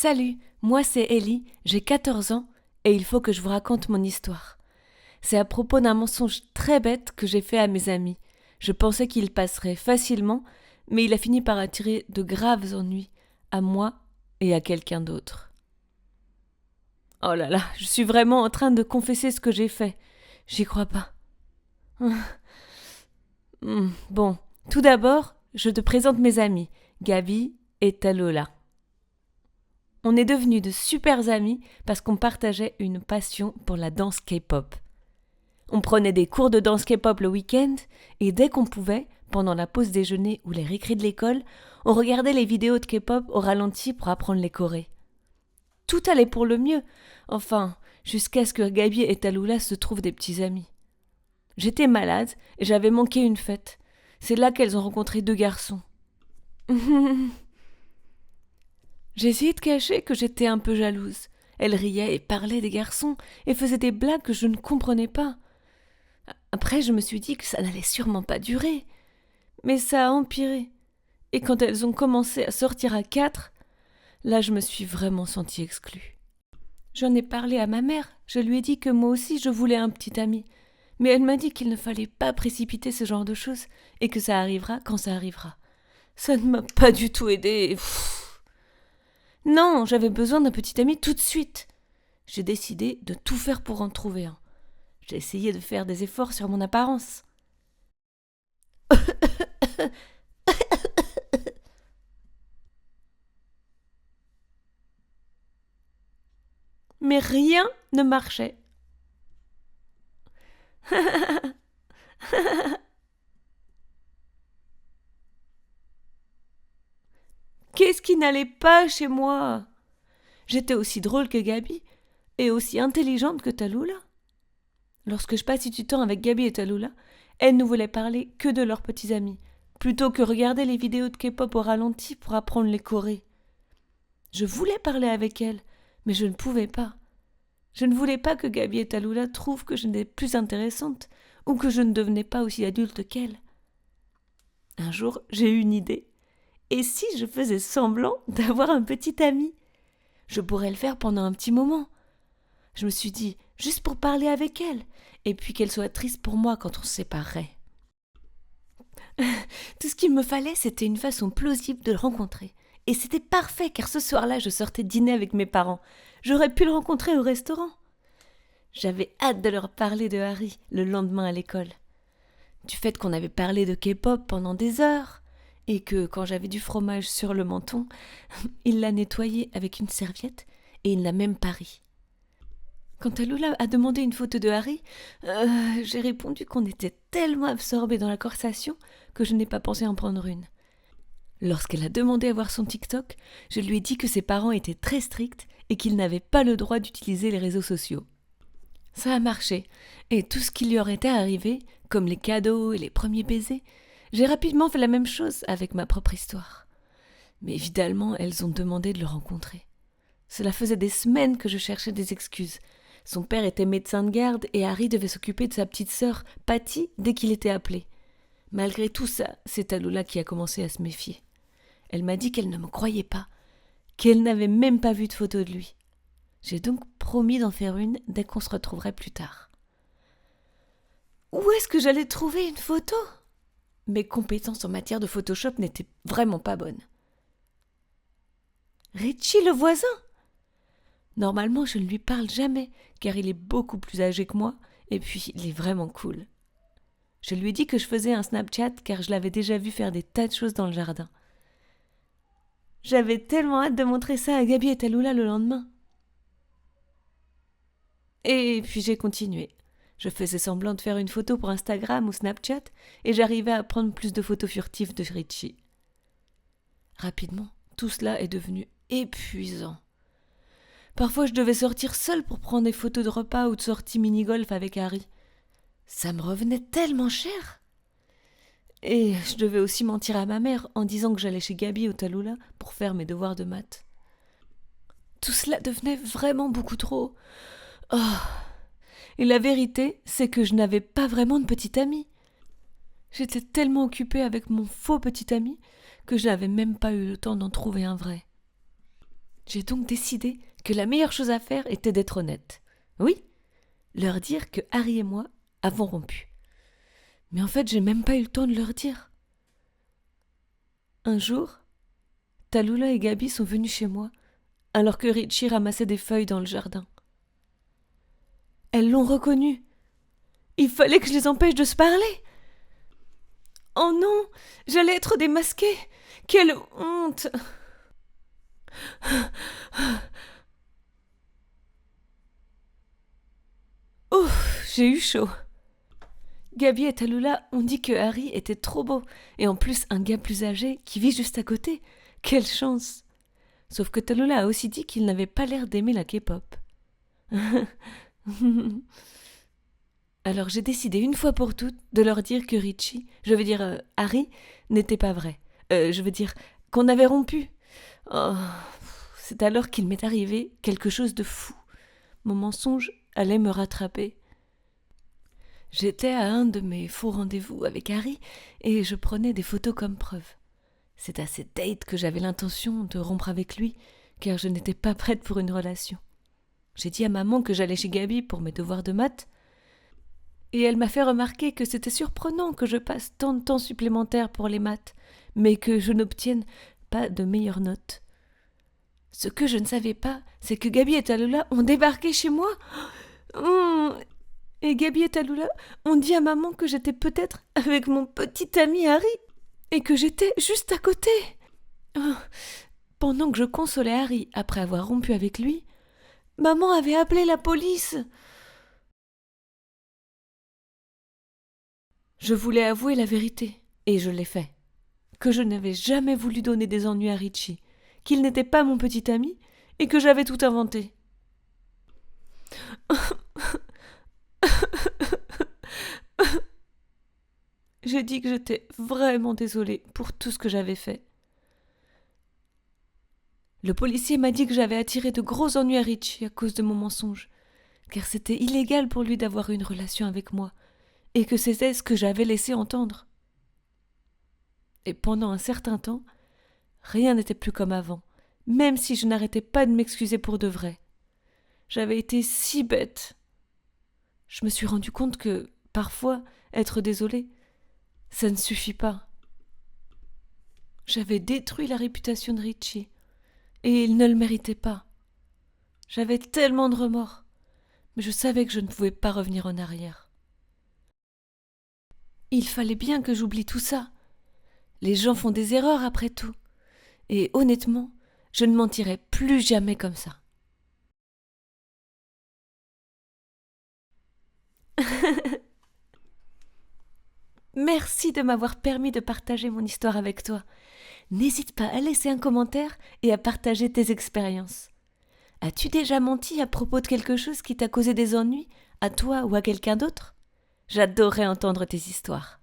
Salut, moi c'est Ellie, j'ai 14 ans et il faut que je vous raconte mon histoire. C'est à propos d'un mensonge très bête que j'ai fait à mes amis. Je pensais qu'il passerait facilement, mais il a fini par attirer de graves ennuis à moi et à quelqu'un d'autre. Oh là là, je suis vraiment en train de confesser ce que j'ai fait. J'y crois pas. Bon, tout d'abord, je te présente mes amis, Gabi et Talola. On est devenus de super amis parce qu'on partageait une passion pour la danse K-pop. On prenait des cours de danse K-pop le week-end et dès qu'on pouvait, pendant la pause déjeuner ou les récrés de l'école, on regardait les vidéos de K-pop au ralenti pour apprendre les chorés. Tout allait pour le mieux, enfin, jusqu'à ce que Gabi et Talula se trouvent des petits amis. J'étais malade et j'avais manqué une fête. C'est là qu'elles ont rencontré deux garçons. J'ai essayé de cacher que j'étais un peu jalouse. Elle riait et parlait des garçons et faisait des blagues que je ne comprenais pas. Après, je me suis dit que ça n'allait sûrement pas durer. Mais ça a empiré. Et quand elles ont commencé à sortir à 4, là je me suis vraiment sentie exclue. J'en ai parlé à ma mère, je lui ai dit que moi aussi je voulais un petit ami. Mais elle m'a dit qu'il ne fallait pas précipiter ce genre de choses et que ça arrivera quand ça arrivera. Ça ne m'a pas du tout aidée. Non, j'avais besoin d'un petit ami tout de suite. J'ai décidé de tout faire pour en trouver un. J'ai essayé de faire des efforts sur mon apparence. Mais rien ne marchait. Qu'est-ce qui n'allait pas chez moi? J'étais aussi drôle que Gabi et aussi intelligente que Talula. Lorsque je passais du temps avec Gabi et Talula, elles ne voulaient parler que de leurs petits amis, plutôt que regarder les vidéos de K-pop au ralenti pour apprendre les chorés. Je voulais parler avec elles, mais je ne pouvais pas. Je ne voulais pas que Gabi et Talula trouvent que je n'étais plus intéressante ou que je ne devenais pas aussi adulte qu'elles. Un jour, j'ai eu une idée. Et si je faisais semblant d'avoir un petit ami? Je pourrais le faire pendant un petit moment. Je me suis dit, juste pour parler avec elle, et puis qu'elle soit triste pour moi quand on se séparerait. Tout ce qu'il me fallait, c'était une façon plausible de le rencontrer. Et c'était parfait, car ce soir-là, je sortais dîner avec mes parents. J'aurais pu le rencontrer au restaurant. J'avais hâte de leur parler de Harry le lendemain à l'école. Du fait qu'on avait parlé de K-pop pendant des heures, et que, quand j'avais du fromage sur le menton, il l'a nettoyé avec une serviette, et il ne l'a même pas ri. Quand Talula a demandé une photo de Harry, j'ai répondu qu'on était tellement absorbés dans la conversation que je n'ai pas pensé en prendre une. Lorsqu'elle a demandé à voir son TikTok, je lui ai dit que ses parents étaient très stricts et qu'ils n'avaient pas le droit d'utiliser les réseaux sociaux. Ça a marché, et tout ce qui lui aurait été arrivé, comme les cadeaux et les premiers baisers, j'ai rapidement fait la même chose avec ma propre histoire. Mais évidemment, elles ont demandé de le rencontrer. Cela faisait des semaines que je cherchais des excuses. Son père était médecin de garde et Harry devait s'occuper de sa petite sœur, Patty, dès qu'il était appelé. Malgré tout ça, c'est Talula qui a commencé à se méfier. Elle m'a dit qu'elle ne me croyait pas, qu'elle n'avait même pas vu de photo de lui. J'ai donc promis d'en faire une dès qu'on se retrouverait plus tard. Où est-ce que j'allais trouver une photo? Mes compétences en matière de Photoshop n'étaient vraiment pas bonnes. Richie, le voisin? Normalement, je ne lui parle jamais, car il est beaucoup plus âgé que moi, et puis il est vraiment cool. Je lui ai dit que je faisais un Snapchat, car je l'avais déjà vu faire des tas de choses dans le jardin. J'avais tellement hâte de montrer ça à Gabi et Talula le lendemain. Et puis j'ai continué. Je faisais semblant de faire une photo pour Instagram ou Snapchat, et j'arrivais à prendre plus de photos furtives de Richie. Rapidement, tout cela est devenu épuisant. Parfois, je devais sortir seule pour prendre des photos de repas ou de sorties mini-golf avec Harry. Ça me revenait tellement cher. Et je devais aussi mentir à ma mère en disant que j'allais chez Gabi ou Talula pour faire mes devoirs de maths. Tout cela devenait vraiment beaucoup trop. Oh. Et la vérité, c'est que je n'avais pas vraiment de petit ami. J'étais tellement occupée avec mon faux petit ami que je n'avais même pas eu le temps d'en trouver un vrai. J'ai donc décidé que la meilleure chose à faire était d'être honnête. Oui, leur dire que Harry et moi avons rompu. Mais en fait, j'ai même pas eu le temps de leur dire. Un jour, Tallulah et Gaby sont venus chez moi, alors que Richie ramassait des feuilles dans le jardin. Elles l'ont reconnu. Il fallait que je les empêche de se parler. Oh non, j'allais être démasquée. Quelle honte! Ouf, j'ai eu chaud. Gaby et Tallulah ont dit que Harry était trop beau, et en plus un gars plus âgé qui vit juste à côté. Quelle chance! Sauf que Tallulah a aussi dit qu'il n'avait pas l'air d'aimer la K-pop. Alors j'ai décidé une fois pour toutes de leur dire que Richie, Harry, n'était pas vrai. Qu'on avait rompu. Oh, c'est alors qu'il m'est arrivé quelque chose de fou. Mon mensonge allait me rattraper. J'étais à un de mes faux rendez-vous avec Harry et je prenais des photos comme preuve. C'est à cette date que j'avais l'intention de rompre avec lui, car je n'étais pas prête pour une relation. J'ai dit à maman que j'allais chez Gaby pour mes devoirs de maths, et elle m'a fait remarquer que c'était surprenant que je passe tant de temps supplémentaire pour les maths, mais que je n'obtienne pas de meilleures notes. Ce que je ne savais pas, c'est que Gaby et Tallulah ont débarqué chez moi. Et Gaby et Tallulah ont dit à maman que j'étais peut-être avec mon petit ami Harry, et que j'étais juste à côté. Pendant que je consolais Harry après avoir rompu avec lui, maman avait appelé la police. Je voulais avouer la vérité, et je l'ai fait. Que je n'avais jamais voulu donner des ennuis à Richie, qu'il n'était pas mon petit ami, et que j'avais tout inventé. J'ai dit que j'étais vraiment désolée pour tout ce que j'avais fait. Le policier m'a dit que j'avais attiré de gros ennuis à Richie à cause de mon mensonge, car c'était illégal pour lui d'avoir une relation avec moi, et que c'était ce que j'avais laissé entendre. Et pendant un certain temps, rien n'était plus comme avant, même si je n'arrêtais pas de m'excuser pour de vrai. J'avais été si bête. Je me suis rendu compte que, parfois, être désolée, ça ne suffit pas. J'avais détruit la réputation de Richie, et il ne le méritait pas. J'avais tellement de remords, mais je savais que je ne pouvais pas revenir en arrière. Il fallait bien que j'oublie tout ça. Les gens font des erreurs après tout. Et honnêtement, je ne mentirai plus jamais comme ça. Merci de m'avoir permis de partager mon histoire avec toi. N'hésite pas à laisser un commentaire et à partager tes expériences. As-tu déjà menti à propos de quelque chose qui t'a causé des ennuis, à toi ou à quelqu'un d'autre? J'adorerais entendre tes histoires.